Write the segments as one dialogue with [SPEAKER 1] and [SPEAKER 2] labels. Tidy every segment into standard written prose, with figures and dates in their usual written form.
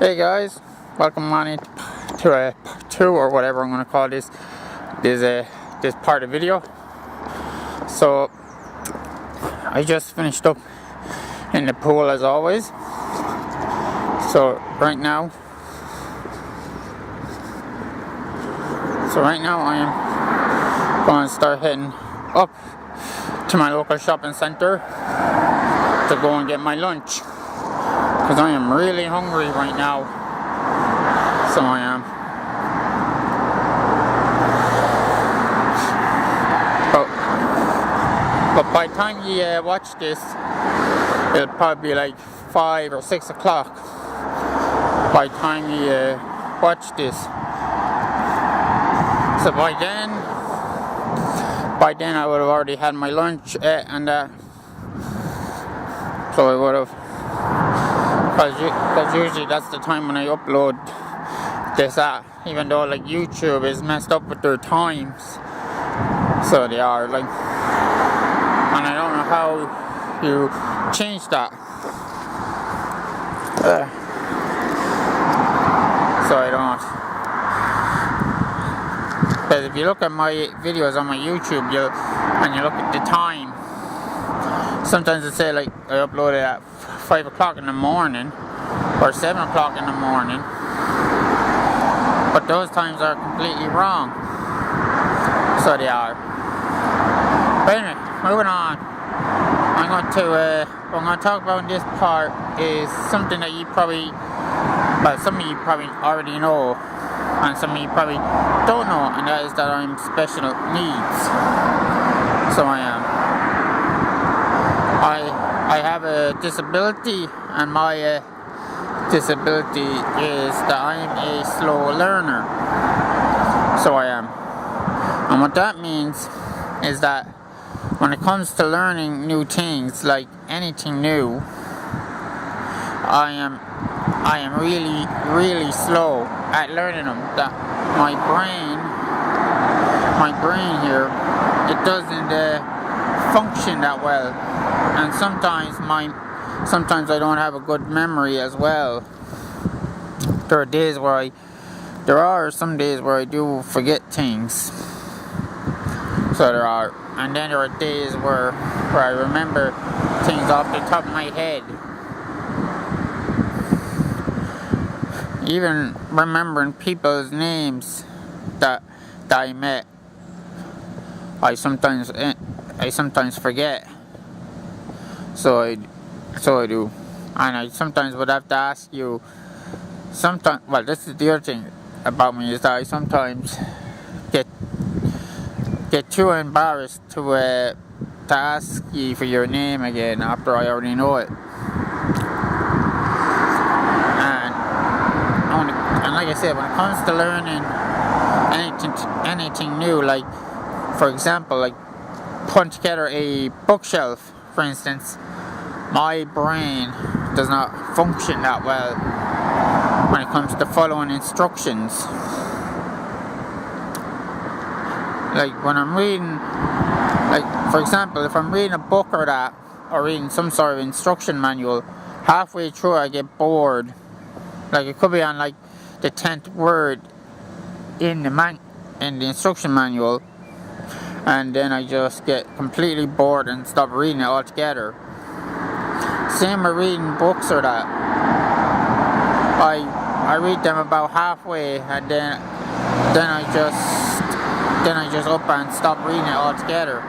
[SPEAKER 1] Hey guys, welcome on to a part 2 or whatever I'm going to call this part of the video. So I just finished up in the pool as always. So right now I am going to start heading up to my local shopping center to go and get my lunch. Because I am really hungry right now. So I am. But by the time you watch this, it'll probably be like 5 or 6 o'clock. By the time you watch this. So by then I would have already had my lunch and so I would have. Because usually that's the time when I upload this app, even though like YouTube is messed up with their times, so they are like, and I don't know how you change that, so I don't. Because if you look at my videos on my YouTube, and you look at the time, sometimes it say like I uploaded at 5 o'clock in the morning or 7 o'clock in the morning, but those times are completely wrong, so they are. But anyway, moving on, I'm going to talk about in this part is something that some of you probably already know and some of you probably don't know, and that is that I'm special needs. So I am. I have a disability, and my disability is that I'm a slow learner. So I am. And what that means is that when it comes to learning new things, like anything new, I am really, really slow at learning them. That my brain here, it doesn't function that well. And sometimes I don't have a good memory as well. There are some days where I do forget things. So there are, and then there are days where I remember things off the top of my head. Even remembering people's names that I met, I sometimes forget. So I do, and I sometimes would have to ask you. Well, this is the other thing about me, is that I sometimes get too embarrassed to ask you for your name again after I already know it. And like I said, when it comes to learning anything new, like for example, like putting together a bookshelf, for instance, my brain does not function that well when it comes to following instructions. Like when I'm reading, like for example, if I'm reading a book or reading some sort of instruction manual, halfway through I get bored. Like it could be on like the 10th word in the instruction manual, and then I just get completely bored and stop reading it altogether. Same with reading books or that. I read them about halfway, and then I just up and stop reading it altogether.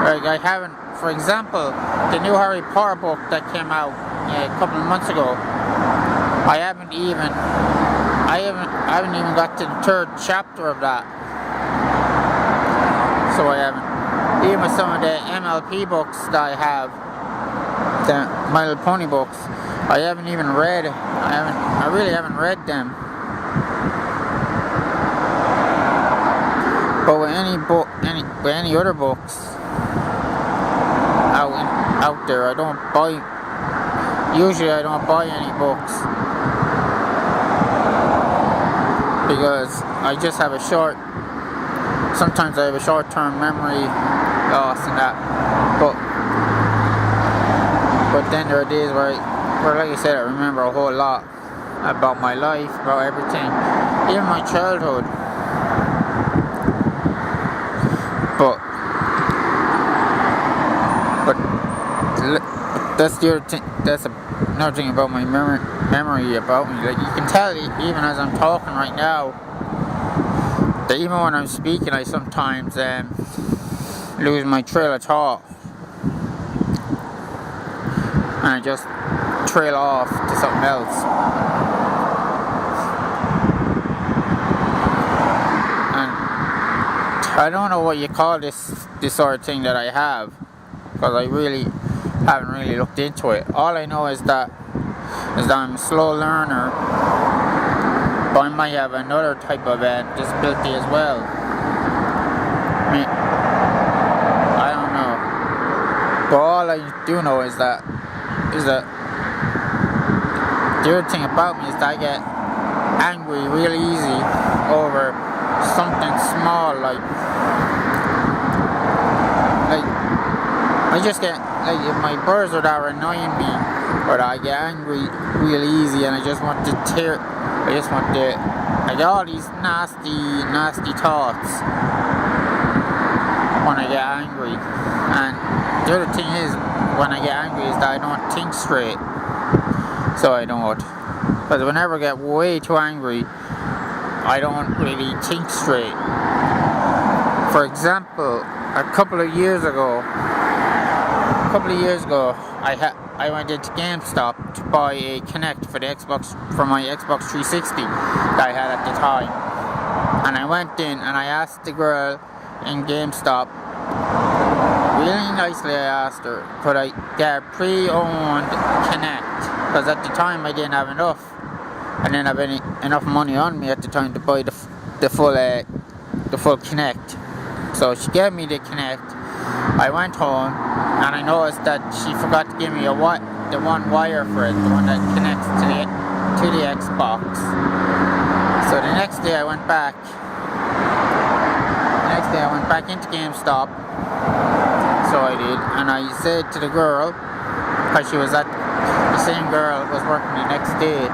[SPEAKER 1] Like I haven't, for example, the new Harry Potter book that came out a couple of months ago. I haven't even got to the 3rd chapter of that. So I haven't. Even with some of the MLP books that I have, the My Little Pony books, I haven't even read. I really haven't read them. But with any other books out there, I don't buy. Usually I don't buy any books because I just have sometimes I have a short-term memory loss and that. But then there are days where like I said, I remember a whole lot about my life, about everything, even my childhood. But that's the other thing. That's another thing about my memory about me. Like, you can tell even as I'm talking right now, that even when I'm speaking, I sometimes lose my trail of thought, and I just trail off to something else. And I don't know what you call this sort of thing that I have, because I really haven't really looked into it. All I know is that I'm a slow learner, but I might have another type of disability as well. I mean, I don't know. But all I do know is that the other thing about me is that I get angry really easy over something small, like I just get, like, if my birds are that annoying me, or I get angry real easy, and I get all these nasty thoughts when I get angry. And the other thing is, when I get angry, is that I don't think straight. So I don't. Because whenever I get way too angry, I don't really think straight. For example, a couple of years ago, I went into GameStop to buy a Kinect for my Xbox 360 that I had at the time. And I went in and I asked the girl in GameStop, really nicely, I asked her, could I get a pre-owned Kinect? Because at the time I didn't have enough. I didn't have enough money on me at the time to buy the full Kinect. So she gave me the Kinect. I went home and I noticed that she forgot to give me the one wire for it, the one that connects to the Xbox. So the next day I went back into GameStop. So I did, and I said to the girl, because the same girl was working the next day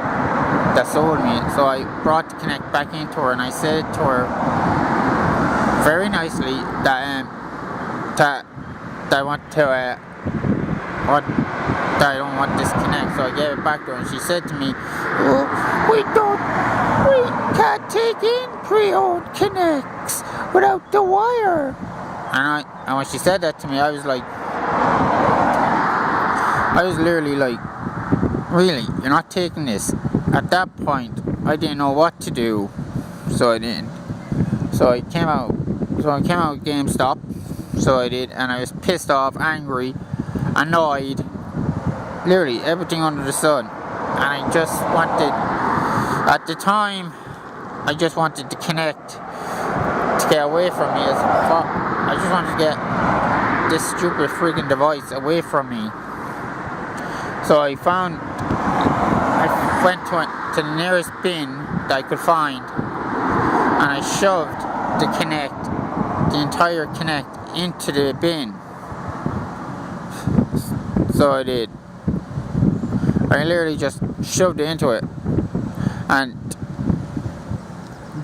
[SPEAKER 1] that sold me it. So I brought the Kinect back into her, and I said to her very nicely that I want to that I don't want this Kinect. So I gave it back to her, and she said to me, "Oh, we can't take in pre-owned Kinects without the wire." And when she said that to me, I was literally like, really, you're not taking this? At that point, I didn't know what to do, so I didn't. So I came out of GameStop, so I did, and I was pissed off, angry, annoyed, literally everything under the sun. And I just wanted, at the time, I just wanted to Kinect to get away from me. I just wanted to get this stupid freaking device away from me. So I went to the nearest bin that I could find, and I shoved the entire Kinect into the bin. So I did. I literally just shoved it into it.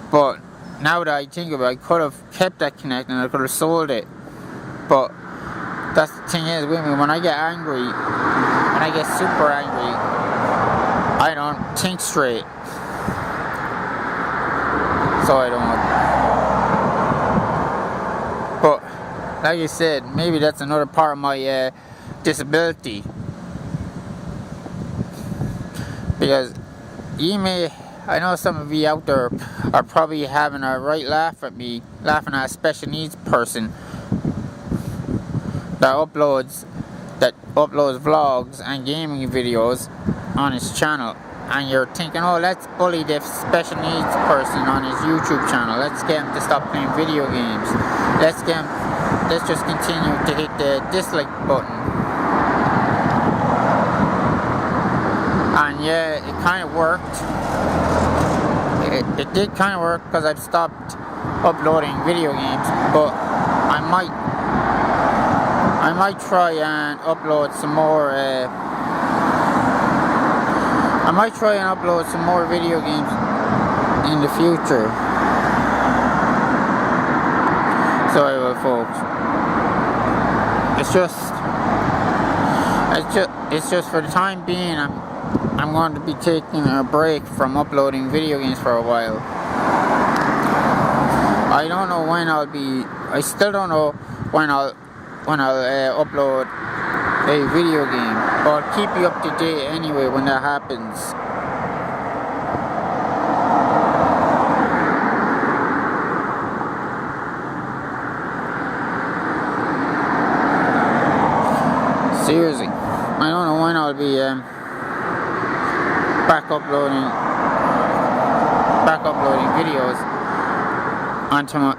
[SPEAKER 1] But now that I think of it, I could have kept that Kinect and I could have sold it. But that's the thing is with me, when I get angry, when I get super angry, I don't think straight. So I don't. But like I said, maybe that's another part of my disability. Because I know some of you out there are probably having a right laugh at me, laughing at a special needs person that uploads vlogs and gaming videos on his channel, and you're thinking, oh, let's bully this special needs person on his YouTube channel, let's get him to stop playing video games, let's just continue to hit the dislike button. And yeah, it kind of worked. It did kind of work, because I've stopped uploading video games, but I I might try and upload some more. I might try and upload some more video games in the future. So I will, folks. It's just for the time being. I'm going to be taking a break from uploading video games for a while. I don't know when I'll be. I still don't know when I'll upload a video game. But I'll keep you up to date anyway when that happens. Seriously, I don't know when I'll be back uploading videos onto my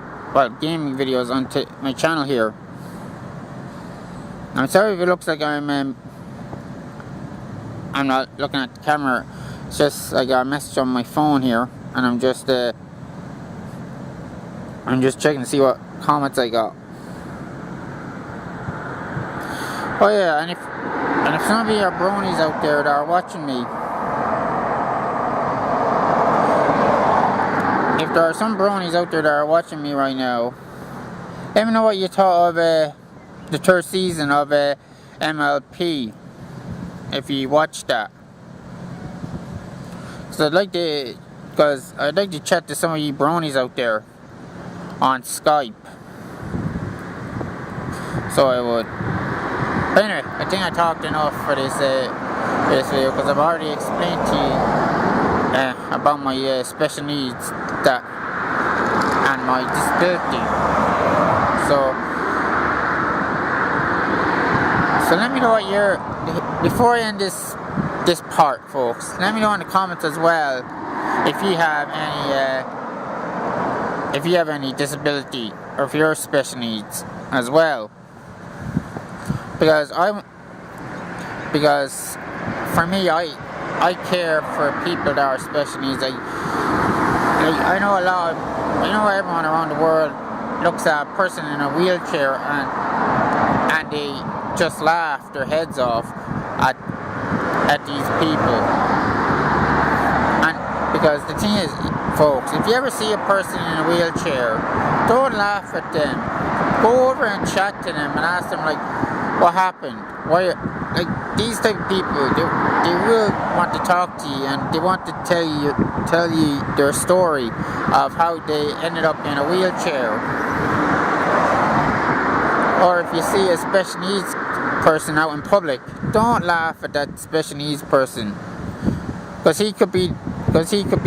[SPEAKER 1] gaming videos onto my channel here. I'm sorry if it looks like I'm not looking at the camera. It's just I got a message on my phone here, and I'm just checking to see what comments I got. Oh yeah, and if some of you are bronies out there that are watching me, if there are some bronies out there that are watching me right now, let me know what you thought of the third season of MLP, if you watched that. Because I'd like to chat to some of you bronies out there on Skype. So I would. But anyway, I think I talked enough for this video, because I've already explained to you about my special needs and my disability. So let me know what before I end this part, folks. Let me know in the comments as well if you have any disability, or if you're special needs as well. Because for me, I care for people that are special needs. I know everyone around the world looks at a person in a wheelchair and they just laugh their heads off at these people. And because the thing is, folks, if you ever see a person in a wheelchair, don't laugh at them. Go over and chat to them and ask them, like, what happened? Why? Like, these type of people, they will want to talk to you, and they want to tell you their story of how they ended up in a wheelchair. Or if you see a special needs person out in public, don't laugh at that special needs person, because he could be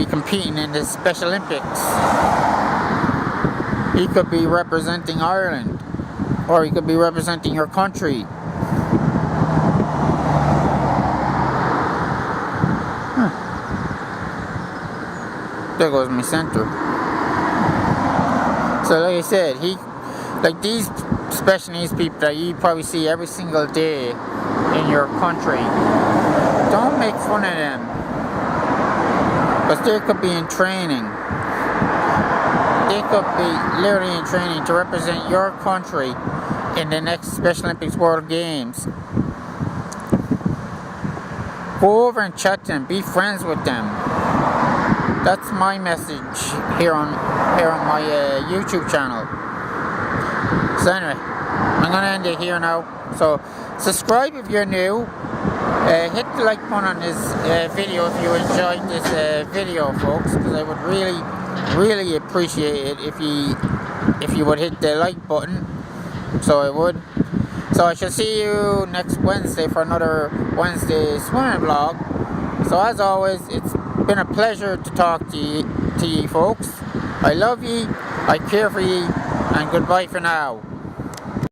[SPEAKER 1] competing in the Special Olympics. He could be representing Ireland, or he could be representing your country. There goes my center. So like I said, these special needs people that you probably see every single day in your country, don't make fun of them, because they could be in training. They could be literally in training to represent your country in the next Special Olympics World Games. Go over and chat to them, be friends with them. That's my message here on my YouTube channel. So anyway, I'm gonna end it here now. So subscribe if you're new. Hit the like button on this video if you enjoyed this video, folks, because I would really appreciate it if you would hit the like button. So I would. So I shall see you next Wednesday for another Wednesday swimming vlog. So as always, it's been a pleasure to talk to you folks. I love you, I care for you, and goodbye for now.